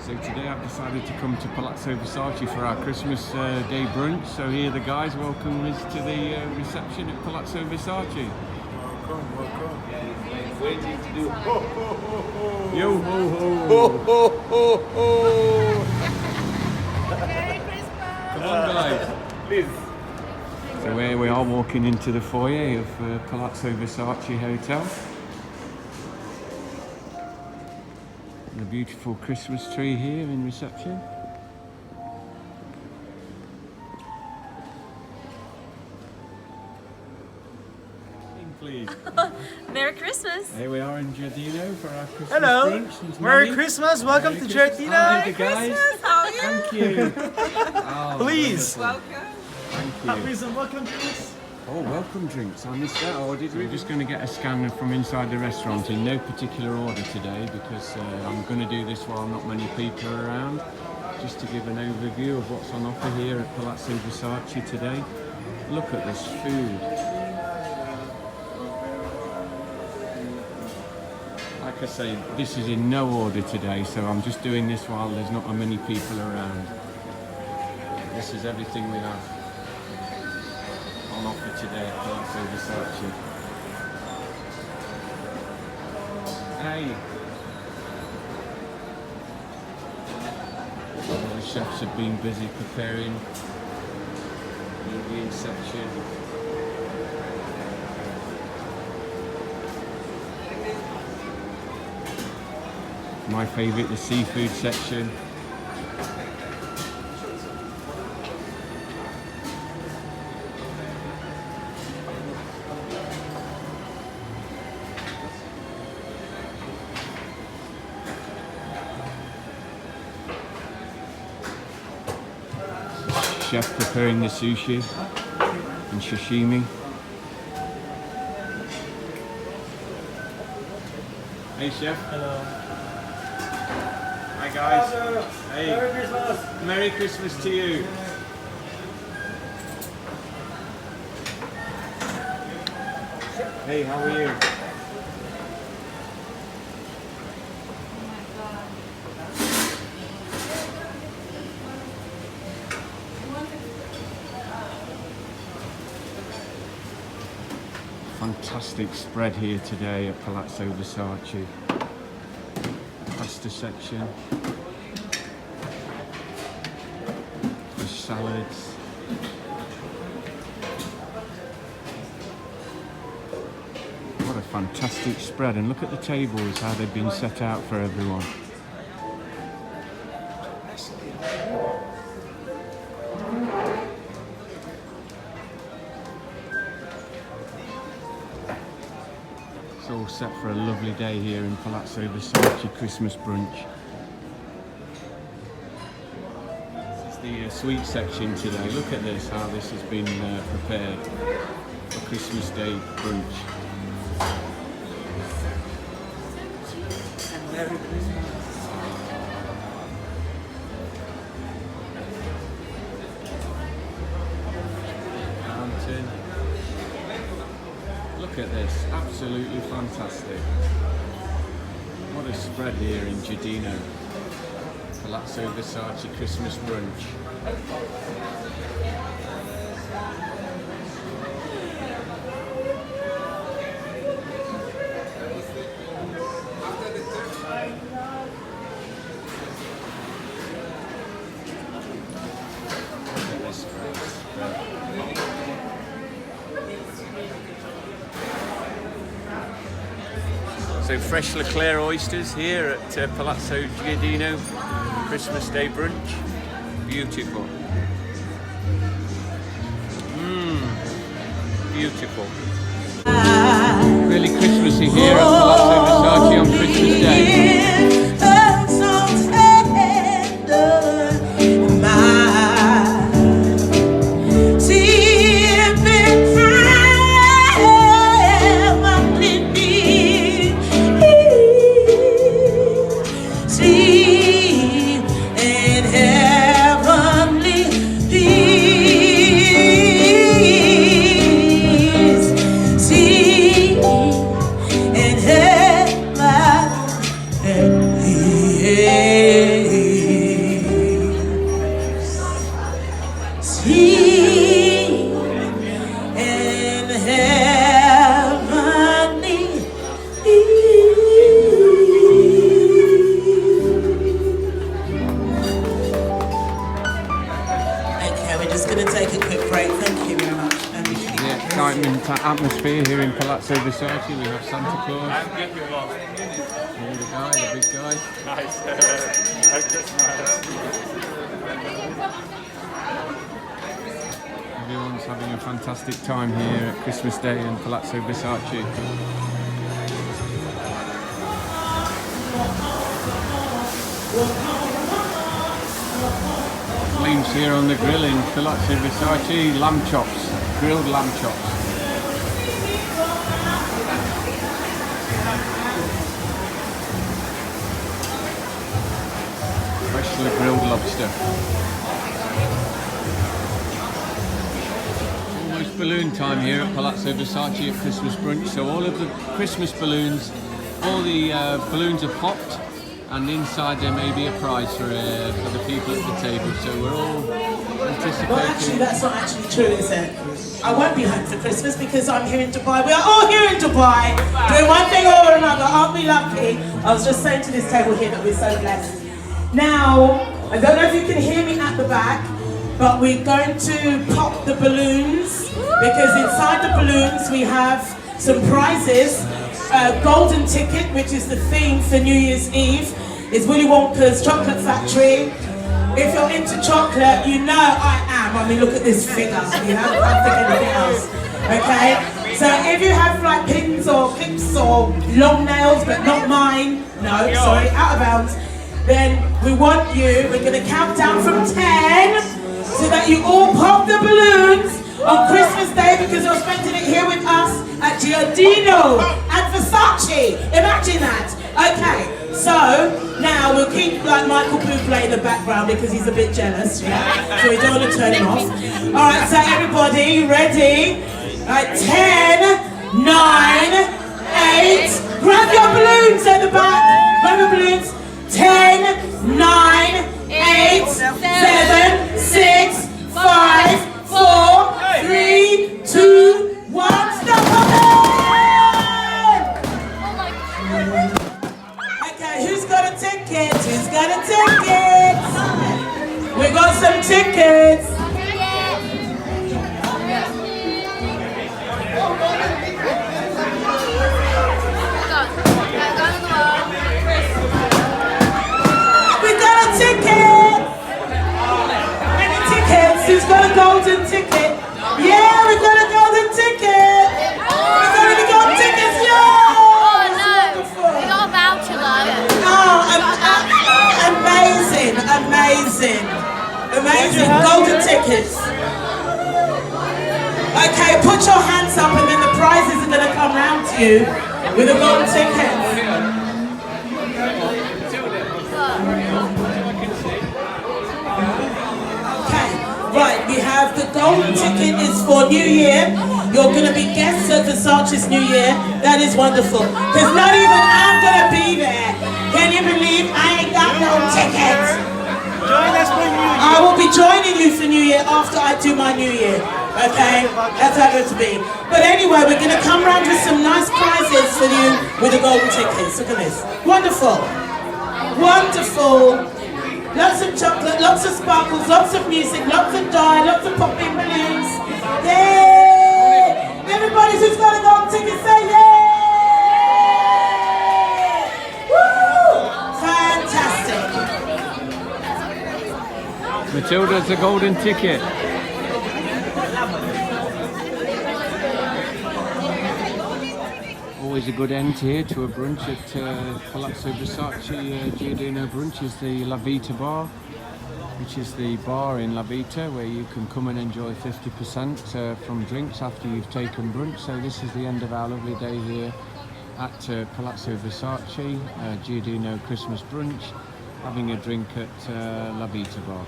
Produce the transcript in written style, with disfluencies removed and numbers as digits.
So today I've decided to come to Palazzo Versace for our Christmas Day brunch. So here the guys welcome us to the reception at Palazzo Versace. Welcome, welcome. Waiting to do ho ho ho ho. Yo ho ho! Ho ho ho ho. Merry Christmas! Come on guys! Please. So here we are walking into the foyer of Palazzo Versace Hotel. The beautiful Christmas tree here in reception. Please. Merry Christmas! Here we are in Giardino for our Christmas Hello. brunch. There's Merry Manny. Christmas. Welcome Merry to Christmas. Giardino. Hi, Merry the guys. Christmas! How are you? Thank you. Oh, Please. wonderful. Welcome. Thank you. Please and welcome, please. Oh, welcome drinks. I missed that. Or did we? We're just going to get a scan from inside the restaurant in no particular order today because I'm going to do this while not many people are around. Just to give an overview of what's on offer here at Palazzo Versace today. Look at this food. Like I say, this is in no order today, so I'm just doing this while there's not many people around. This is everything we have on offer today at Palazzo Versace. Hey! The chefs have been busy preparing the Indian section. My favourite, the seafood section. Chef preparing the sushi and sashimi. Hey chef. Hello. Hi guys. Hey. Merry Christmas. Merry Christmas to you. Hey, how are you? Fantastic spread here today at Palazzo Versace. Pasta section. Fish salads. What a fantastic spread, and look at the tables, how they've been set out for everyone. It's all set for a lovely day here in Palazzo Versace Christmas brunch. This is the sweet section today. Look at this, how this has been prepared for Christmas Day brunch. Merry Christmas. Mountain. Look at this, absolutely fantastic. What a spread here in Giardino. Palazzo Versace Christmas brunch. Look at this great spread. So fresh Leclair oysters here at Palazzo Giardino Christmas Day brunch. Beautiful. Beautiful. Really Christmassy here at Palazzo Versace on Christmas Day. great. Thank you very much. And This is the excitement atmosphere here in Palazzo Versace. We have Santa Claus. Here the guy, the big guy. Nice. Merry Christmas. Everyone's having a fantastic time here at Christmas Day in Palazzo Versace. Flames here on the grill in Palazzo Versace. Lamb chops, grilled lamb chops. Freshly grilled lobster. Almost balloon time here at Palazzo Versace at Christmas brunch. So all of the Christmas balloons, all the balloons are popped, and inside there may be a prize for the people at the table. So we're all anticipating. Well, actually, that's not actually true, is it? I won't be home for Christmas because I'm here in Dubai. We are all here in Dubai, doing one thing or another. Aren't we lucky? I was just saying to this table here that we're so blessed. Now, I don't know if you can hear me at the back, but we're going to pop the balloons because inside the balloons we have some prizes. Golden ticket, which is the theme for New Year's Eve, is Willy Wonka's Chocolate Factory. If you're into chocolate, you know I am. I mean, look at this figure. You know, I can't think anything else. Okay? So if you have like pins or clips or long nails, but not mine, no, sorry, out of bounds, then we want you, we're going to count down from 10 so that you all pop the balloons on Christmas Day because you're spending it here with us at Giardino at Versace. Imagine that. Okay, so now we'll keep like Michael Bublé in the background because he's a bit jealous, yeah? So we don't want to turn him off. Alright, so everybody, ready? Alright, 10, 9, 8. Grab your balloons at the back. Grab your balloons. 10, 9, 8, 7, 6, 5, 4, 3, 2, 1. Stop it! Okay, who's got a ticket? Who's got a ticket? We got some tickets. Who's got a golden ticket? Yeah, we've got a golden ticket! We've got any golden tickets? Yeah! Oh no! We got a voucher though. Oh, amazing, amazing, amazing. Golden tickets. Okay, put your hands up and then the prizes are going to come round to you with a golden ticket. Right, we have the golden ticket is for New Year. You're going to be guests at Versace's New Year. That is wonderful. Because not even I'm going to be there. Can you believe I ain't got no ticket? Join us for New Year. I will be joining you for New Year after I do my New Year. Okay? That's how it's going to be. But anyway, we're going to come round with some nice prizes for you with the golden tickets. Look at this. Wonderful. Wonderful. Lots of chocolate, lots of sparkles, lots of music, lots of dye, lots of popping balloons. Yay! Everybody who's got a golden ticket, say yay! Woo! Fantastic. Matilda's a golden ticket. Always a good end here to a brunch at Palazzo Versace Giardino Brunch is the La Vita bar, which is the bar in La Vita where you can come and enjoy 50% from drinks after you've taken brunch. So this is the end of our lovely day here at Palazzo Versace Giardino Christmas brunch, having a drink at La Vita bar.